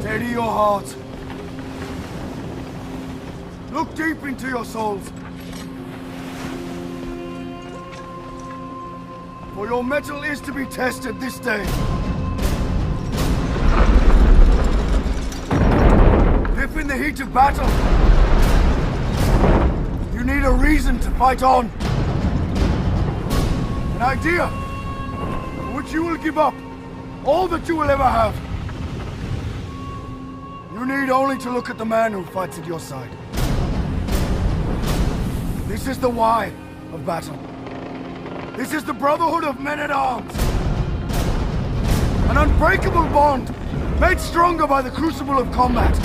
Steady your heart. Look deep into your souls. For your mettle is to be tested this day. If in the heat of battle, you need a reason to fight on. An idea for which you will give up all that you will ever have. You need only to look at the man who fights at your side. This is the why of battle. This is the brotherhood of men-at-arms. An unbreakable bond, made stronger by the crucible of combat.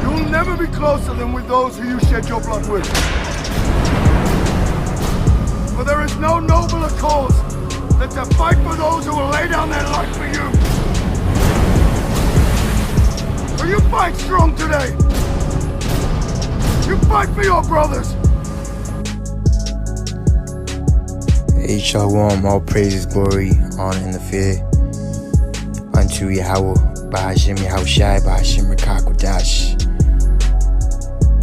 You will never be closer than with those who you shed your blood with. For there is no nobler cause than to fight for those who will lay down their life for you. So you fight strong today. You fight for your brothers. Hey, Shalom, all praises, glory, honor, and the fear unto Yahweh, Bahashim Yahushai, Bahashim Rakakwadash.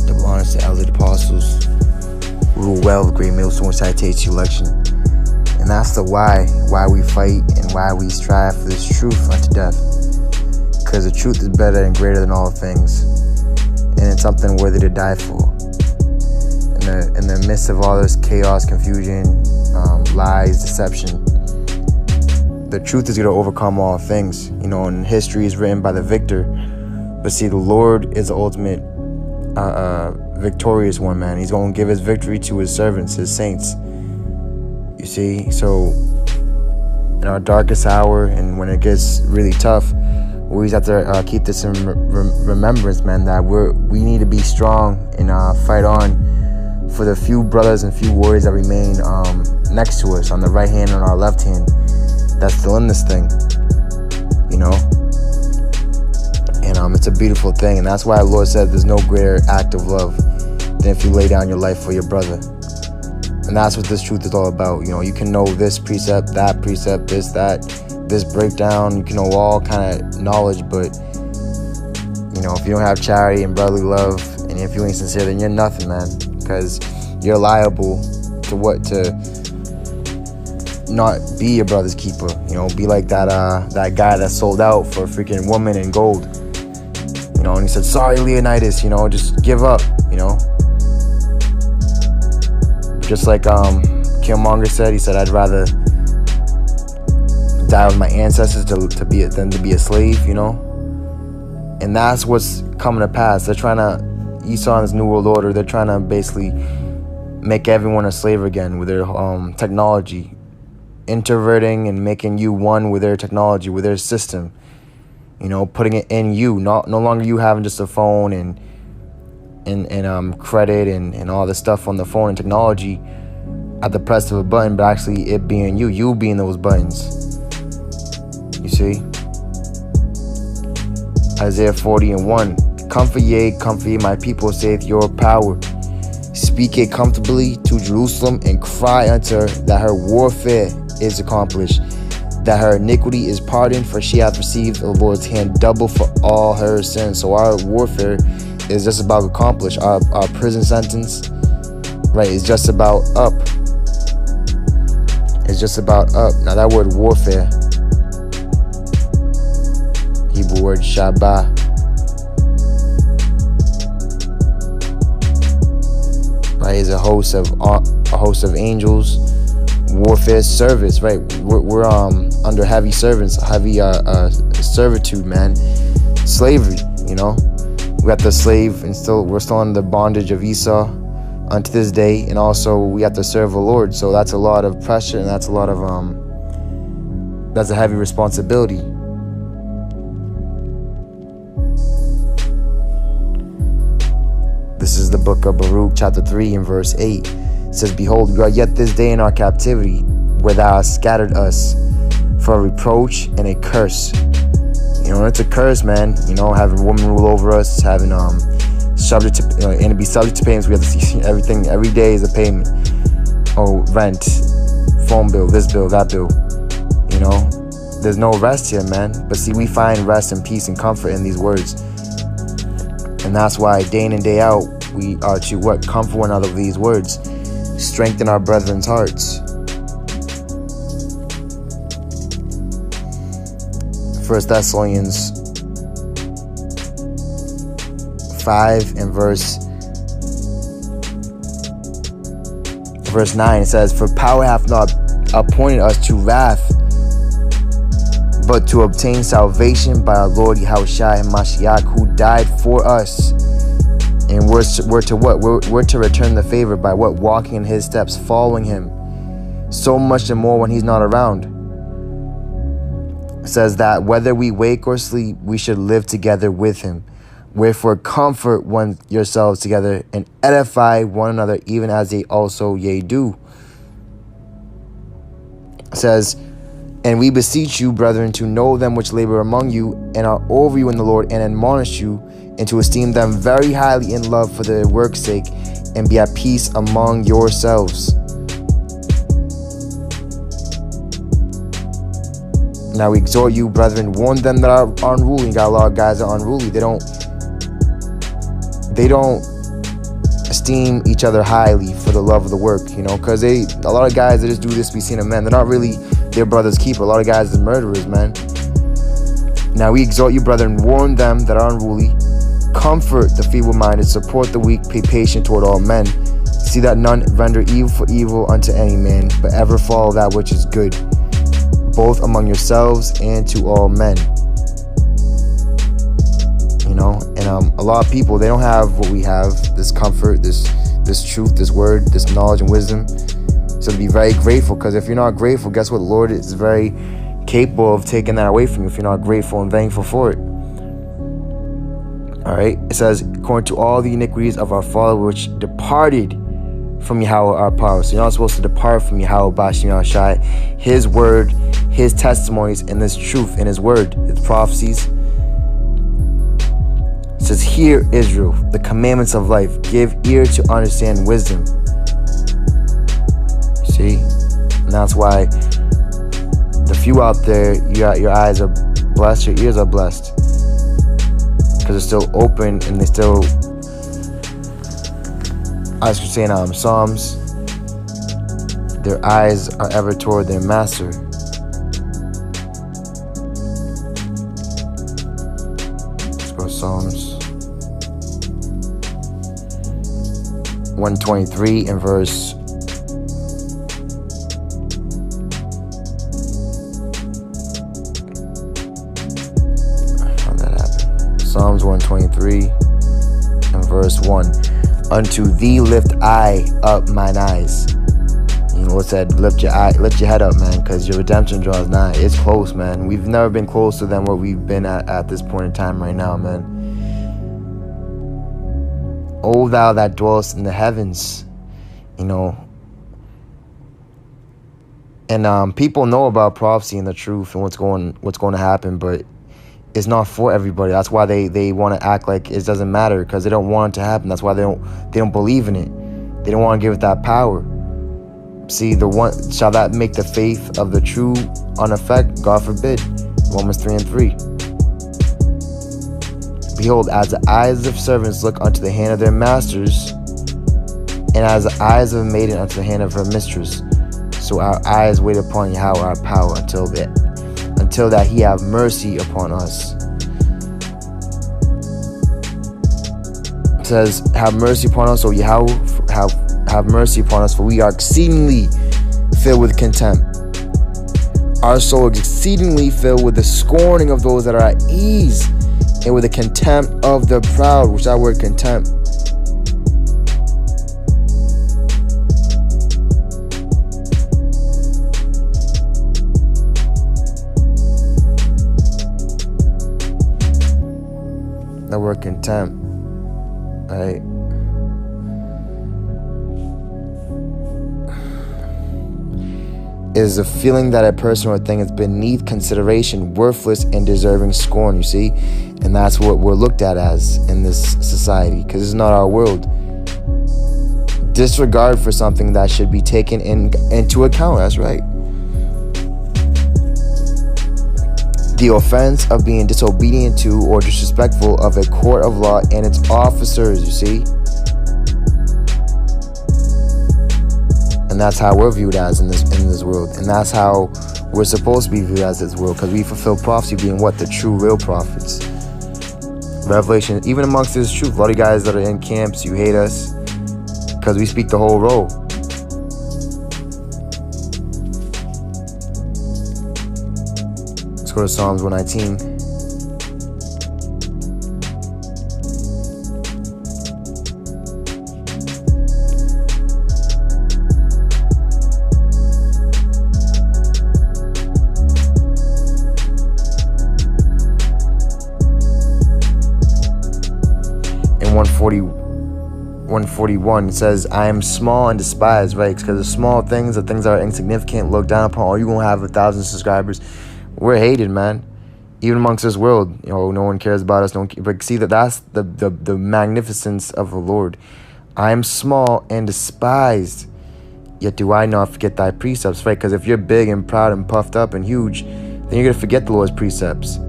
Double honors to elders, apostles, rule well, the great millstone, citation, election. And that's the why we fight and why we strive for this truth unto death. Because the truth is better and greater than all things. And it's something worthy to die for. In the midst of all this chaos, confusion, lies, deception, the truth is going to overcome all things. You know, and history is written by the victor. But see, the Lord is the ultimate victorious one, man. He's going to give his victory to his servants, his saints. You see, so in our darkest hour and when it gets really tough, we always have to keep this in remembrance, man, that we need to be strong and fight on for the few brothers and few warriors that remain next to us on the right hand and our left hand that's still in this thing, you know. And it's a beautiful thing, and that's why the Lord said there's no greater act of love than if you lay down your life for your brother. And that's what this truth is all about. You know, you can know this precept, that precept, this breakdown. You can know all kind of knowledge, but you know, if you don't have charity and brotherly love, and if you ain't sincere, then you're nothing, man. Because you're liable to not be your brother's keeper. You know, be like that guy that sold out for a freaking woman in gold. You know, and he said, "Sorry, Leonidas. You know, just give up." You know, just like Killmonger said. He said, "I'd rather die with my ancestors than to be a slave." You know, and that's what's coming to pass. They're trying to. Esau and his New World Order, they're trying to basically make everyone a slave again with their technology, introverting and making you one with their technology, with their system. You know, putting it in you, no longer you having just a phone and credit and all this stuff on the phone and technology at the press of a button, but actually it being you being those buttons. You see, Isaiah 40:1. Comfort ye, my people, saith your power. Speak it comfortably to Jerusalem, and cry unto her that her warfare is accomplished, that her iniquity is pardoned, for she hath received the Lord's hand double for all her sins. So our warfare is just about accomplished. Our prison sentence, right, is just about up. It's just about up. Now that word warfare, Hebrew word shabah, right, is a host of angels, warfare, service, right? We're under heavy servitude, man, slavery. You know, we got the slave, and we're still under the bondage of Esau unto this day, and also we have to serve the Lord. So that's a lot of pressure, and that's a lot of that's a heavy responsibility. This is the book of Baruch, chapter 3 and verse 8. It says, "Behold, we are yet this day in our captivity, where thou hast scattered us for a reproach and a curse." You know, it's a curse, man. You know, having a woman rule over us, having subject to, and to be subject to payments. We have to see everything. Every day is a payment. Oh, rent, phone bill, this bill, that bill. You know, there's no rest here, man. But see, we find rest and peace and comfort in these words. And that's why day in and day out, we are to what? Comfort one another with these words. Strengthen our brethren's hearts. 1 Thessalonians 5 and verse 9, it says, "For power hath not appointed us to wrath, but to obtain salvation by our Lord Yahushua HaMashiach, who died for us." And we're to what? We're to return the favor by what? Walking in his steps, following him. So much and more when he's not around. It says that whether we wake or sleep, we should live together with him. Wherefore comfort one yourselves together and edify one another, even as they also ye do. It says, "And we beseech you, brethren, to know them which labor among you and are over you in the Lord, and admonish you, and to esteem them very highly in love for their work's sake, and be at peace among yourselves." Now we exhort you, brethren, warn them that are unruly. You got a lot of guys that are unruly. They don't esteem each other highly for the love of the work, you know, because a lot of guys that just do this to be seen of men, they're not really their brother's keeper. A lot of guys are murderers, man. Now we exhort you, brethren, warn them that are unruly, comfort the feeble-minded, support the weak, be patient toward all men. See that none render evil for evil unto any man, but ever follow that which is good, both among yourselves and to all men. You know, and a lot of people, they don't have what we have, this comfort, this truth, this word, this knowledge and wisdom. So to be very grateful, because if you're not grateful, guess what? The Lord is very capable of taking that away from you if you're not grateful and thankful for it. All right, it says, "According to all the iniquities of our father which departed from Yahweh our power." So you're not supposed to depart from Yahweh Bashim Yahushai, his word, his testimonies, and this truth in his word, his prophecies. It says, "Hear, Israel, the commandments of life. Give ear to understand wisdom." See? And that's why the few out there, your eyes are blessed, your ears are blessed. Because they're still open and they still, as you're saying Psalms, their eyes are ever toward their master. Let's go to Psalms 123 and verse 123 and verse 1. "Unto thee lift I up mine eyes." You know, Lord said, lift your head up, man, because your redemption draws nigh. It's close, man. We've never been closer than what we've been at this point in time right now, man. "O thou that dwellest in the heavens," you know. And people know about prophecy and the truth and what's going to happen, but it's not for everybody. That's why they want to act like it doesn't matter, because they don't want it to happen. That's why they don't believe in it. They don't want to give it that power. See, the one shall that make the faith of the true uneffect? God forbid. Romans 3 and 3. "Behold, as the eyes of servants look unto the hand of their masters, and as the eyes of a maiden unto the hand of her mistress, so our eyes wait upon Yahweh our power until that he have mercy upon us." It says, "Have mercy upon us, O Yahweh, have mercy upon us, for we are exceedingly filled with contempt. Our soul is exceedingly filled with the scorning of those that are at ease, and with the contempt of the proud," which that word contempt. That word contempt, right? Is a feeling that a person or thing is beneath consideration, worthless, and deserving scorn, you see? And that's what we're looked at as in this society, because it's not our world. Disregard for something that should be taken into account, that's right. the offense of being disobedient to or disrespectful of a court of law and its officers, you see? And that's how we're viewed as in this world. And that's how we're supposed to be viewed as this world, because we fulfill prophecy being what? The true, real prophets. Revelation, even amongst this truth, a lot of you guys that are in camps, you hate us because we speak the whole role. Let's go to Psalms 119. In 141, it says, I am small and despised, right? Because the small things, the things that are insignificant, looked down upon. Oh, you're going to have 1,000 subscribers. We're hated, man. Even amongst this world, you know, no one cares about us. But see, that's the magnificence of the Lord. I am small and despised, yet do I not forget thy precepts, right? Because if you're big and proud and puffed up and huge, then you're going to forget the Lord's precepts.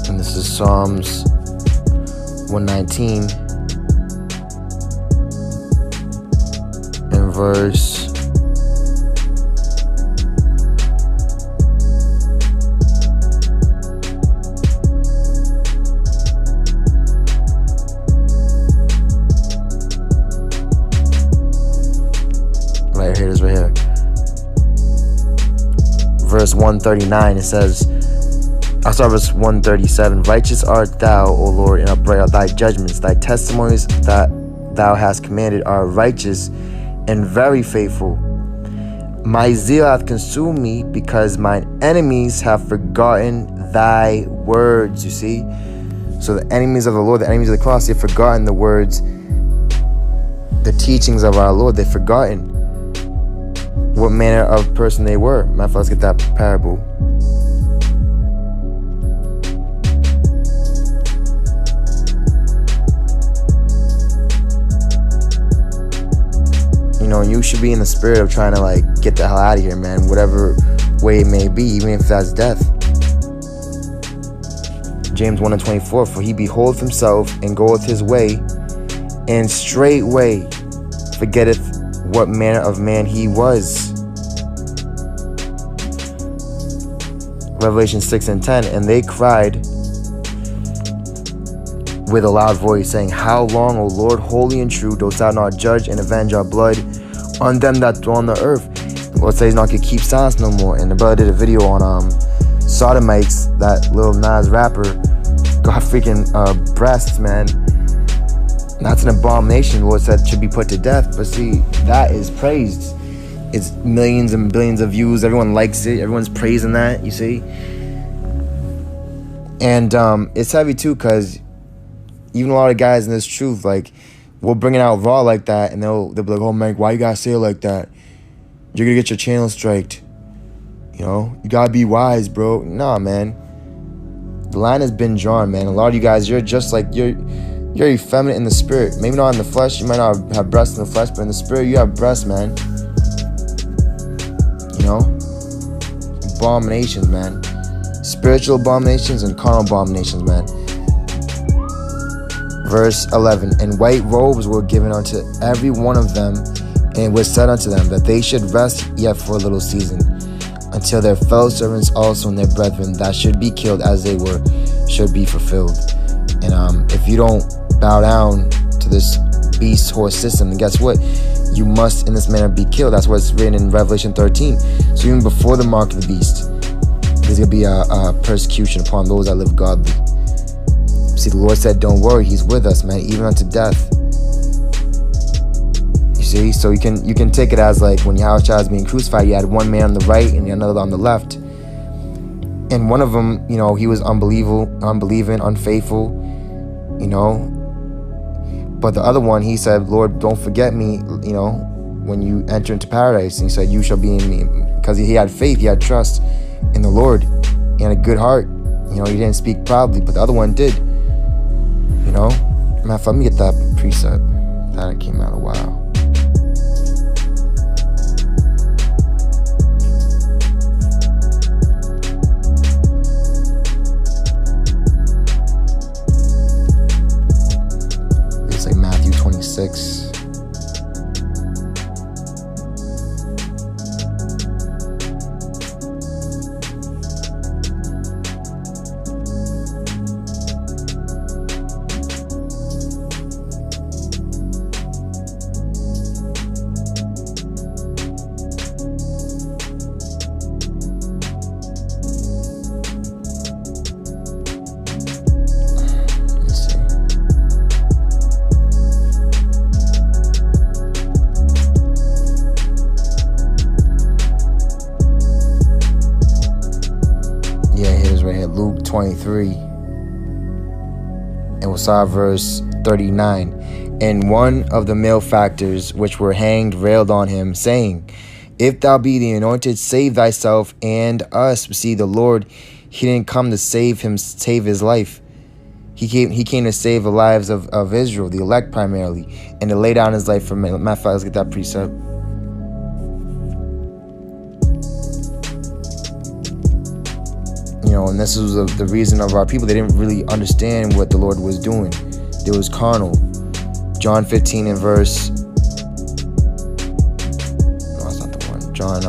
And this is Psalms 119 and verse 139. It says, I'll start verse 137. Righteous art thou, O Lord, and upright are thy judgments. Thy testimonies that thou hast commanded are righteous and very faithful. My zeal hath consumed me, because mine enemies have forgotten thy words. You see? So the enemies of the Lord, the enemies of the cross, they've forgotten the words, the teachings of our Lord. They've forgotten what manner of person they were. Matter of fact, let's get that parable. You know, you should be in the spirit of trying to like get the hell out of here, man, whatever way it may be, even if that's death. James 1:24, for he beholdeth himself and goeth his way, and straightway forgetteth what manner of man he was. Revelation 6:10, and they cried with a loud voice, saying, how long, O Lord, holy and true, dost thou not judge and avenge our blood on them that dwell on the earth? The Lord says he's not going to keep silence no more. And the brother did a video on Sodomites, that Lil Nas rapper, got freaking breasts, man. That's an abomination. The Lord said should be put to death. But see, that is praised. It's millions and billions of views. Everyone likes it. Everyone's praising that, you see. And it's heavy too, because even a lot of guys in this truth, like, we'll bring it out raw like that, and they'll be like, oh man, why you gotta say it like that? You're gonna get your channel striked. You know, you gotta be wise, bro. Nah, man. The line has been drawn, man. A lot of you guys, you're just like, you're effeminate in the spirit. Maybe not in the flesh. You might not have breasts in the flesh, but in the spirit, you have breasts, man. You know? Abominations, man. Spiritual abominations and carnal abominations, man. Verse 11, and white robes were given unto every one of them, and it was said unto them that they should rest yet for a little season, until their fellow servants also and their brethren that should be killed as they were should be fulfilled. And if you don't bow down to this beast horse system, then guess what? You must in this manner be killed. That's what's written in Revelation 13. So even before the mark of the beast, there's going to be a persecution upon those that live godly. See, the Lord said, don't worry, he's with us, man, even unto death. You see, so you can take it as like when Yahushua was being crucified, you had one man on the right and another on the left. And one of them, you know, he was unbelieving, unfaithful, you know. But the other one, he said, Lord, don't forget me, you know, when you enter into paradise. And he said, you shall be in me, because he had faith, he had trust in the Lord. He had a good heart. You know, he didn't speak proudly, but the other one did. You know? Matter of fact, let me get that precept. That it came out a while. It's like Matthew 26. Luke 23, and we'll start verse 39. And one of the malefactors which were hanged railed on him, saying, If thou be the anointed, save thyself and us. See, the Lord, he didn't come to save his life. He came to save the lives of Israel, the elect primarily, and to lay down his life for men. Matter of fact, let's get that precept. You know, and this was the reason of our people. They didn't really understand what the Lord was doing. It was carnal. John 15 and verse... No, that's not the one. John...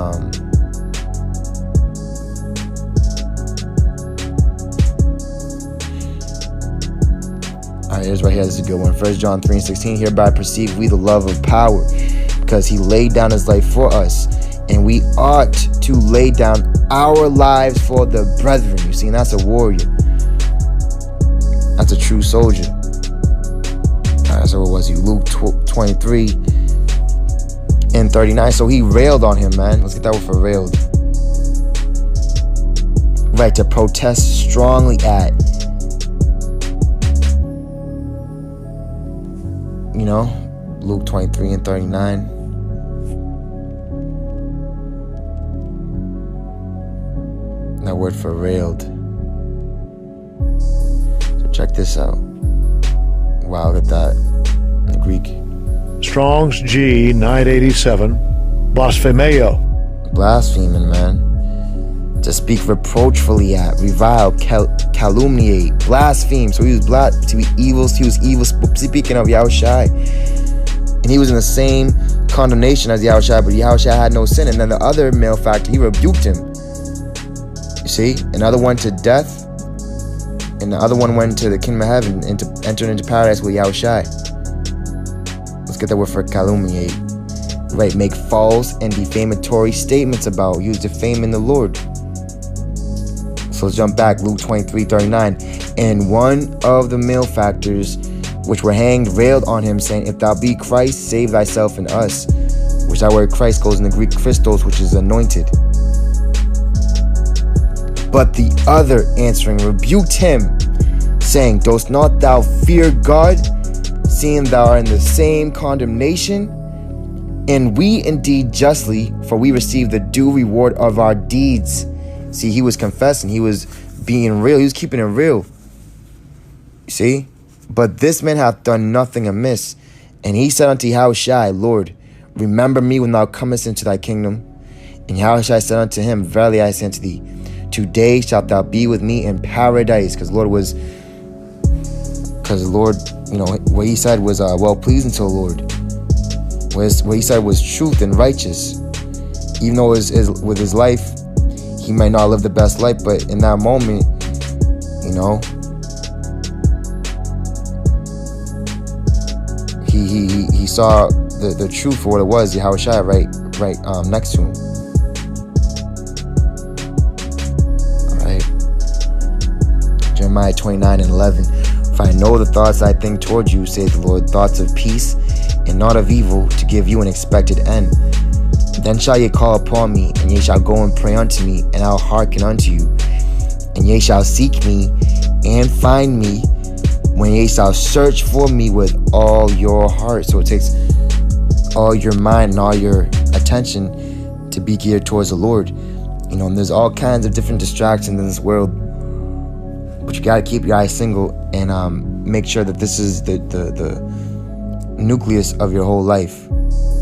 Alright, here's right here. This is a good one. 1 John 3 and 16. Hereby perceive we the love of power, because he laid down his life for us, and we ought to lay down our lives for the brethren. You see, and that's a warrior. That's a true soldier. Alright, so what was he? Luke 23 and 39. So he railed on him, man. Let's get that word for railed. Right, to protest strongly at. You know, Luke 23 and 39. That word for railed. So check this out. Wow, look at that. In Greek. Strong's G 987. Blasphemeo. Blaspheming, man. To speak reproachfully at, revile, calumniate, blaspheme. So he was to be evil. He was evil speaking of Yahushai. And he was in the same condemnation as Yahushai, but Yahushai had no sin. And then the other malefactor, he rebuked him. You see? Another one to death, and the other one went to the kingdom of heaven and entered into paradise with Yahushai. Let's get that word for calumniate. Right, make false and defamatory statements about. He was defaming the Lord. So let's jump back. Luke 23:39. And one of the malefactors which were hanged railed on him, saying, If thou be Christ, save thyself and us. Which that word Christ goes in the Greek Christos, which is anointed. But the other answering rebuked him, saying, Dost not thou fear God, seeing thou art in the same condemnation? And we indeed justly, for we receive the due reward of our deeds. See, he was confessing. He was being real. He was keeping it real. You see? But this man hath done nothing amiss. And he said unto Yahushai, Lord, remember me when thou comest into thy kingdom. And Yahushai said unto him, Verily I say unto thee, today shalt thou be with me in paradise. Because the Lord, you know, what he said was well-pleasing to the Lord. What he said was truth and righteous. Even though with his life, he might not live the best life, but in that moment, you know, he saw the truth for what it was. Yahushua right next to him. Jeremiah 29 and 11. For I know the thoughts I think toward you, saith the Lord, thoughts of peace and not of evil, to give you an expected end. Then shall ye call upon me, and ye shall go and pray unto me, and I'll hearken unto you. And ye shall seek me and find me, when ye shall search for me with all your heart. So it takes all your mind and all your attention to be geared towards the Lord. You know, and there's all kinds of different distractions in this world, but you gotta keep your eyes single and make sure that this is the nucleus of your whole life,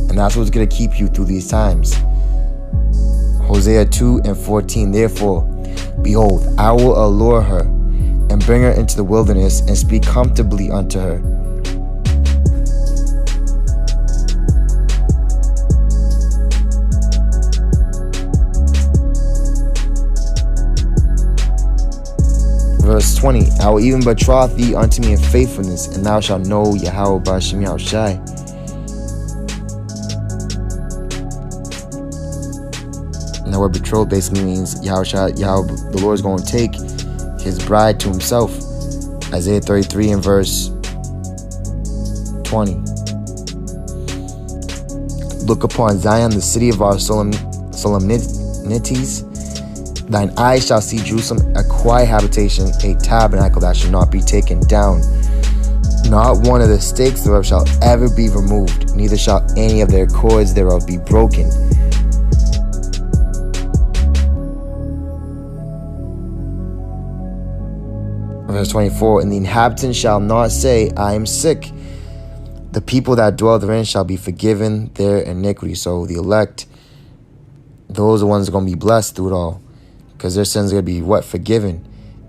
and that's what's gonna keep you through these times. Hosea 2:14. Therefore, behold, I will allure her and bring her into the wilderness and speak comfortably unto her. Verse 20, I will even betroth thee unto me in faithfulness, and thou shalt know Yahweh B'Shem Yahushai. And the word betrothed basically means Yahushai, the Lord is going to take his bride to himself. Isaiah 33 and verse 20. Look upon Zion, the city of our solemnities. Thine eyes shall see Jerusalem, a quiet habitation, a tabernacle that shall not be taken down. Not one of the stakes thereof shall ever be removed, neither shall any of their cords thereof be broken. Verse 24, and the inhabitant shall not say, I am sick. The people that dwell therein shall be forgiven their iniquity. So the elect, those are the ones that are going to be blessed through it all, because their sins are going to be what? Forgiven.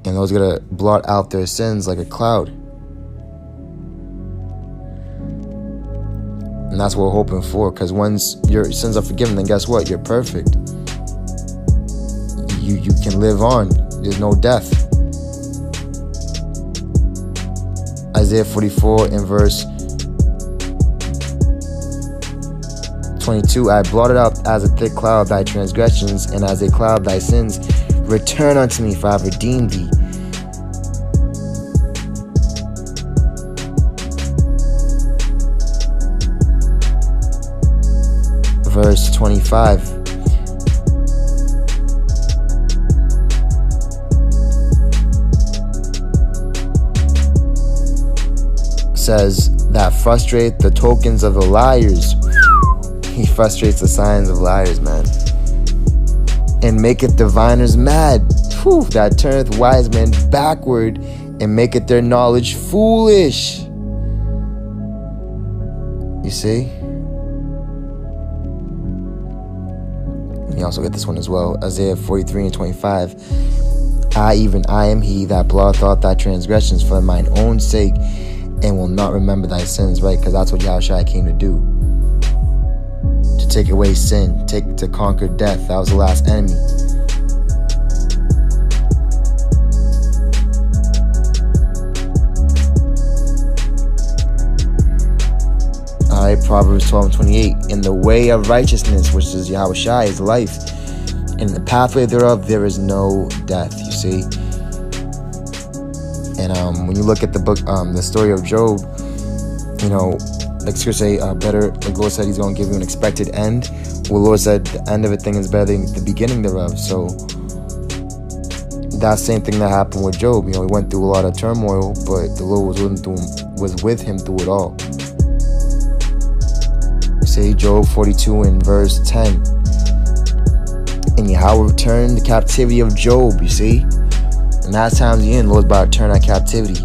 And those are going to blot out their sins like a cloud. And that's what we're hoping for, because once your sins are forgiven, then guess what? You're perfect. You can live on. There's no death. Isaiah 44 in verse 22, I blotted out as a thick cloud thy transgressions, and as a cloud thy sins. Return unto me, for I have redeemed thee. Verse 25. Says that frustrate the tokens of the liars. He frustrates the signs of liars, man. And maketh diviners mad. Whew, that turneth wise men backward, and maketh their knowledge foolish. You see? You also get this one as well. Isaiah 43 and 25. I am he that blotteth out thy transgressions for mine own sake, and will not remember thy sins, right? Because that's what Yahushua came to do. To take away sin, to conquer death. That was the last enemy. Alright, Proverbs 12:28. In the way of righteousness, which is Yahushua, is life. In the pathway thereof, there is no death, you see. And when you look at the book, the story of Job, you know, like Scripture say, better, like the Lord said, he's going to give you an expected end. Well, the Lord said the end of a thing is better than the beginning thereof. So that same thing that happened with Job. You know, he went through a lot of turmoil, but the Lord was with him through it all. You see, Job 42 in verse 10. And Yahweh returned the captivity of Job, you see. And that's times the end, the Lord's about to turn that captivity.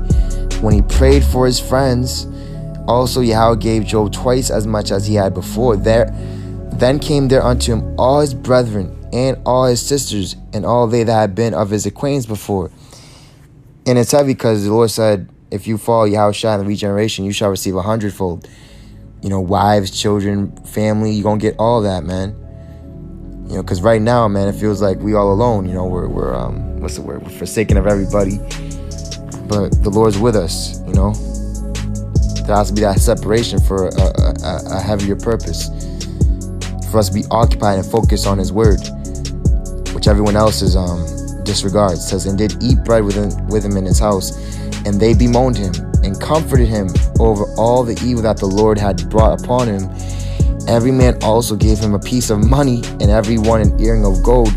When he prayed for his friends, also Yahweh gave Job twice as much as he had before. Then came there unto him all his brethren, and all his sisters, and all they that had been of his acquaintance before. And it's heavy because the Lord said, if you follow Yahushua in the regeneration, you shall receive 100-fold. You know, wives, children, family, you're going to get all that, man. You know, because right now, man, it feels like we all alone. You know, we're what's the word? We're forsaken of everybody. But the Lord's with us, you know. There has to be that separation for a heavier purpose. For us to be occupied and focused on his word, which everyone else is disregards. It says, and did eat bread with him in his house, and they bemoaned him and comforted him over all the evil that the Lord had brought upon him. Every man also gave him a piece of money, and every one an earring of gold.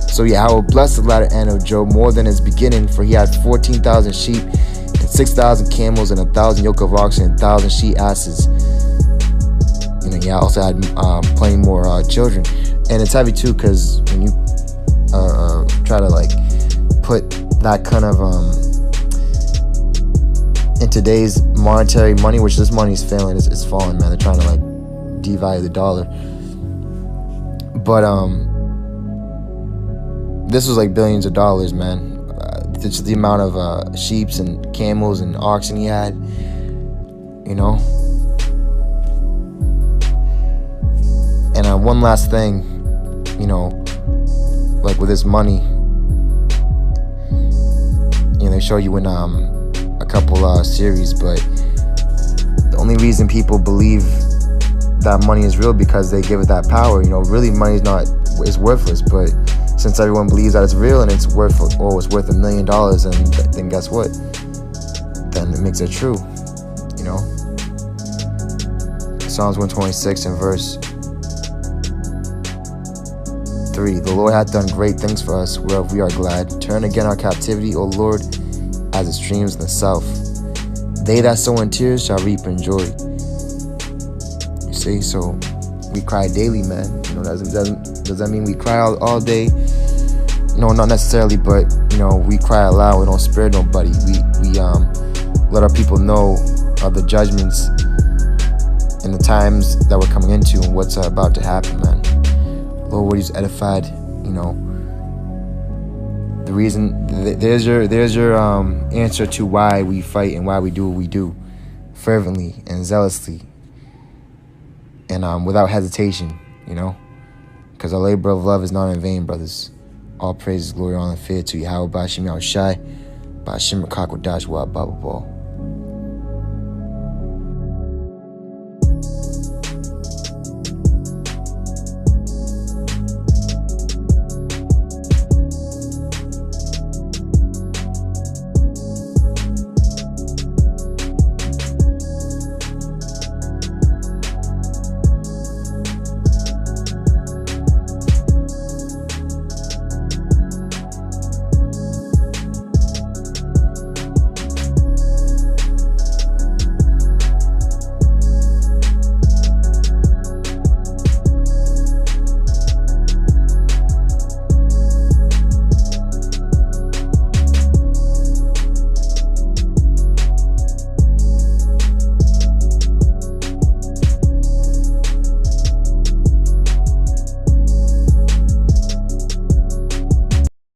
So Yahweh blessed the latter end of Job more than his beginning, for he had 14,000 sheep, and 6,000 camels, and 1,000 yoke of oxen, and 1,000 she asses. You know, he also had plenty more children. And it's heavy too, because when you try to like put that kind of in today's monetary money, which this money is failing, it's falling, man. They're trying to like devalue the dollar. But this was like billions of dollars, man. Just the amount of sheeps and camels and oxen he had, you know. And one last thing, you know, like with this money, you know, they show you in a couple series, but the only reason people believe that money is real because they give it that power. You know, really money is worthless, but since everyone believes that it's real and it's worth $1 million, and then guess what? Then it makes it true, you know. Psalms 126 and verse 3. The Lord hath done great things for us, whereof we are glad. Turn again our captivity, O Lord, as the streams in the south. They that sow in tears shall reap in joy. You see, so we cry daily, man. You know, does that mean we cry all day? No, not necessarily, but you know, we cry aloud. We don't spare nobody. We let our people know of the judgments and the times that we're coming into and what's about to happen, man. Lord, what He's edified, you know. The reason, there's your answer to why we fight and why we do what we do, fervently and zealously, and without hesitation, you know, because our labor of love is not in vain, brothers. All praise, glory, honor, and fear to Yahweh, Bashim Yahushai, Bashim Rakakwadash, Wa Baba Ball.